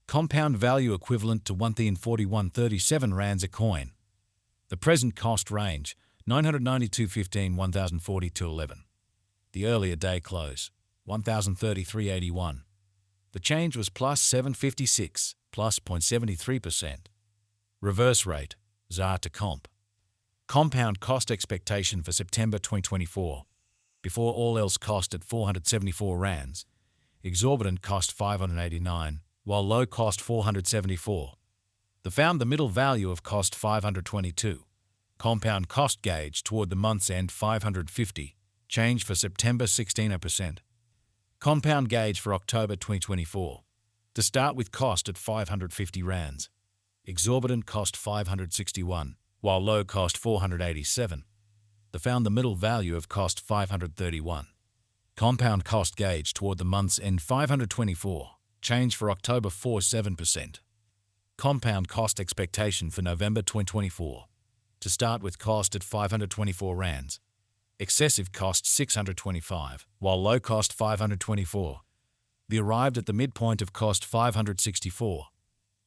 Compound value equivalent to 1,041.37 rands a coin. The present cost range, 992.15 1,040.11. The earlier day close, 1,033.81. The change was plus 756, plus 0.73%. Reverse rate, ZAR to comp. Compound cost expectation for September 2024. Before all else cost at 474 rands. Exorbitant cost 589, while low cost 474. Found the middle value of cost 522. Compound cost gauge toward the month's end 550. Change for September 16%. Compound gauge for October 2024. To start with cost at 550 rands. Exorbitant cost 561, while low cost 487. Found the middle value of cost 531. Compound cost gauge toward the month's end 524. Change for October 47%. Compound cost expectation for November 2024. To start with cost at 524 rands. Excessive cost 625, while low cost 524. Arrived at the midpoint of cost 564.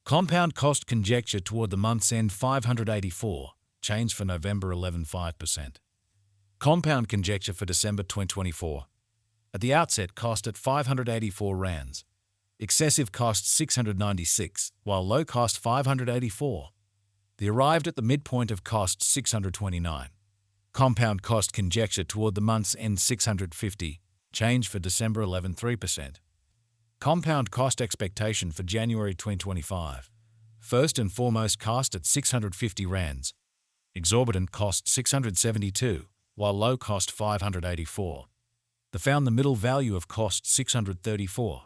Compound cost conjecture toward the month's end 584. Change for November 11.5%. Compound conjecture for December 2024. At the outset cost at 584 rands. Excessive cost 696, while low cost 584. Arrived at the midpoint of cost 629. Compound cost conjecture toward the month's end 650. Change for December 11.3%. Compound cost expectation for January 2025. First and foremost cost at 650 rands. Exorbitant cost 672, while low cost 584. Found the middle value of cost 634.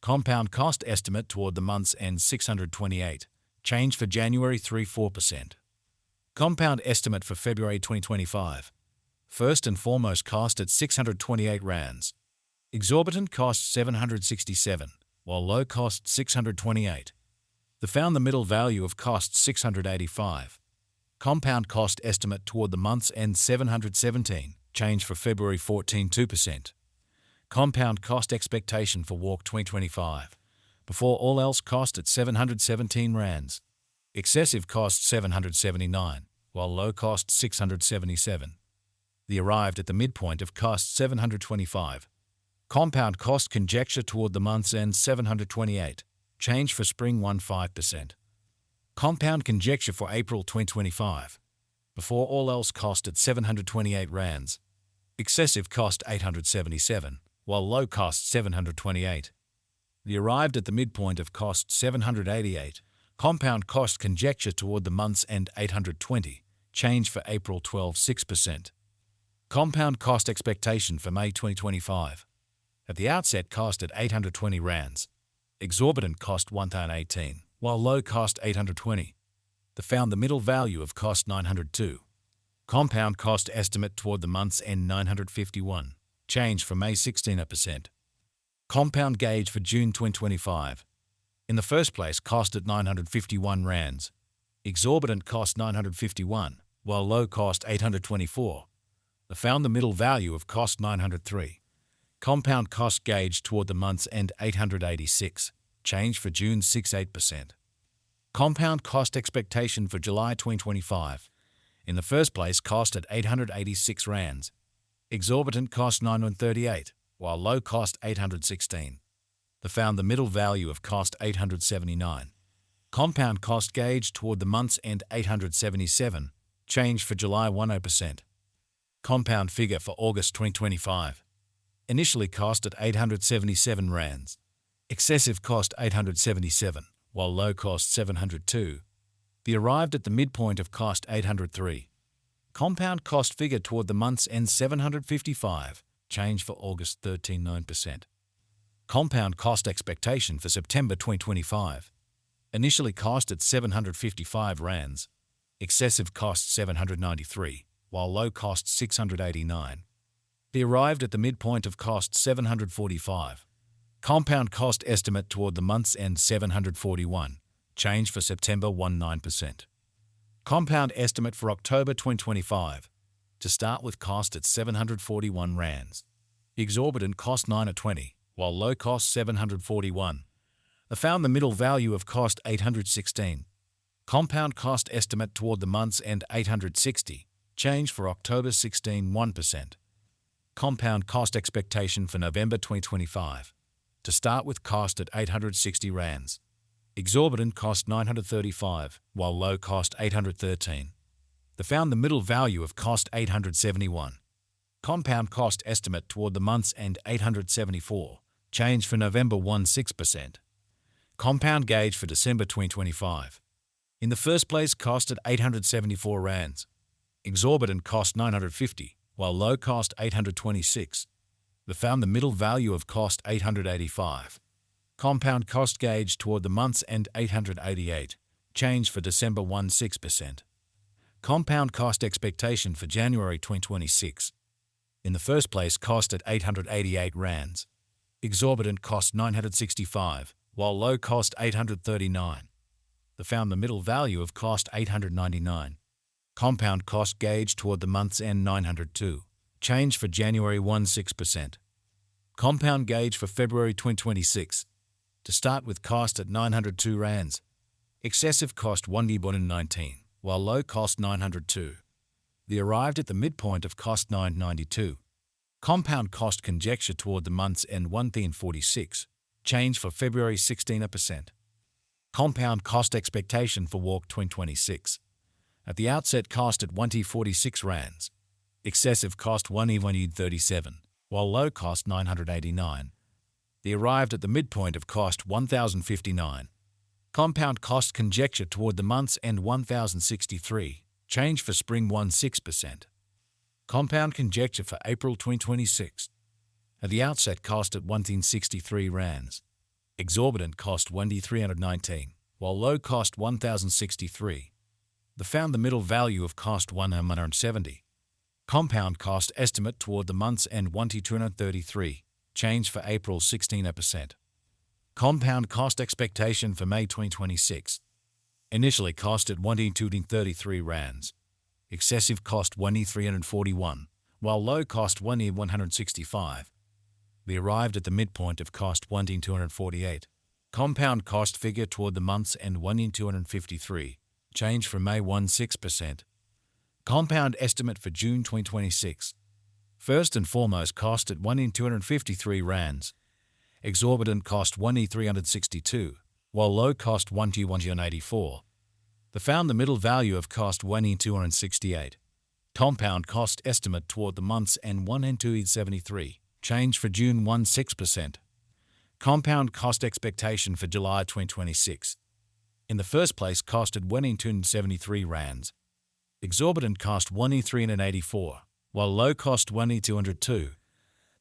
Compound cost estimate toward the month's end 628. Change for January 3.4%. Compound estimate for February 2025. First and foremost cost at 628 rands. Exorbitant cost 767, while low cost 628. Found the middle value of cost 685. Compound cost estimate toward the month's end 717. Change for February 14.2%. Compound cost expectation for Walk 2025. Before all else cost at 717 rands. Excessive cost 779, while low cost 677. Arrived at the midpoint of cost 725. Compound cost conjecture toward the month's end 728. Change for spring 15%. Compound conjecture for April 2025. Before all else cost at 728 rands. Excessive cost 877, while low cost 728. Arrived at the midpoint of cost 788. Compound cost conjecture toward the month's end 820. Change for April 12.6%. Compound cost expectation for May 2025. At the outset cost at 820 rands. Exorbitant cost 1,018, while low cost 820. Found the middle value of cost 902. Compound cost estimate toward the month's end 951. Change for May 16%. Compound gauge for June 2025. In the first place cost at 951 rands. Exorbitant cost 951, while low cost 824. Found the middle value of cost 903. Compound cost gauge toward the month's end 886. Change for June 68%. Compound cost expectation for July 2025. In the first place cost at 886 rands. Exorbitant cost 938, while low cost 816. Found the middle value of cost 879. Compound cost gauge toward the month's end 877. Change for July 10%. Compound figure for August 2025. Initially cost at 877 rands. Excessive cost 877, while low cost 702. Arrived at the midpoint of cost 803. Compound cost figure toward the month's end 755. Change for August 13.9%. Compound cost expectation for September 2025. Initially cost at 755 rands. Excessive cost 793, while low cost 689. Arrived at the midpoint of cost 745. Compound cost estimate toward the month's end 741. Change for September 19%. Compound estimate for October 2025. To start with cost at 741 rands. Exorbitant cost 920, while low cost 741. I found the middle value of cost 816. Compound cost estimate toward the month's end 860. Change for October 16 1%. Compound cost expectation for November 2025. To start with cost at 860 rands. Exorbitant cost 935, while low cost 813. They found the middle value of cost 871. Compound cost estimate toward the month's end 874. Change for November 16%. Compound gauge for December 2025. In the first place cost at 874 rands. Exorbitant cost 950, while low cost 826. They found the middle value of cost 885. Compound cost gauge toward the month's end 888. Change for December 16%. Compound cost expectation for January 2026. In the first place cost at 888 rands. Exorbitant cost 965, while low cost 839. They found the middle value of cost 899. Compound cost gauge toward the month's end 902. Change for January 16%. Compound gauge for February 2026. To start with cost at 902 rands. Excessive cost 119, while low cost 902. They arrived at the midpoint of cost 992. Compound cost conjecture toward the month's end 146. Change for February 16%. Compound cost expectation for walk 2026. At the outset cost at 146 rands. Excessive cost 137, while low cost 989. They arrived at the midpoint of cost 1059. Compound cost conjecture toward the month's end 1063. Change for spring 16%. Compound conjecture for April 2026. At the outset cost at 163 rands. Exorbitant cost 1,319, while low cost 1,063. They found the middle value of cost 170. Compound cost estimate toward the month's end 1,233. Change for April 16%. Compound cost expectation for May 2026. Initially cost at 1,233 rands. Excessive cost 1,341, while low cost 1,165. They arrived at the midpoint of cost 1,248. Compound cost figure toward the month's end 1,253. Change for May 16%. Compound estimate for June 2026. First and foremost cost at 1,253 rands. Exorbitant cost 1,362, while low cost 1,184. They found the middle value of cost 1,268. Compound cost estimate toward the month's end 1,273. Change for June 16%. Compound cost expectation for July 2026. In the first place cost at 1,273 rands. Exorbitant cost 1,384, while low cost 1,202.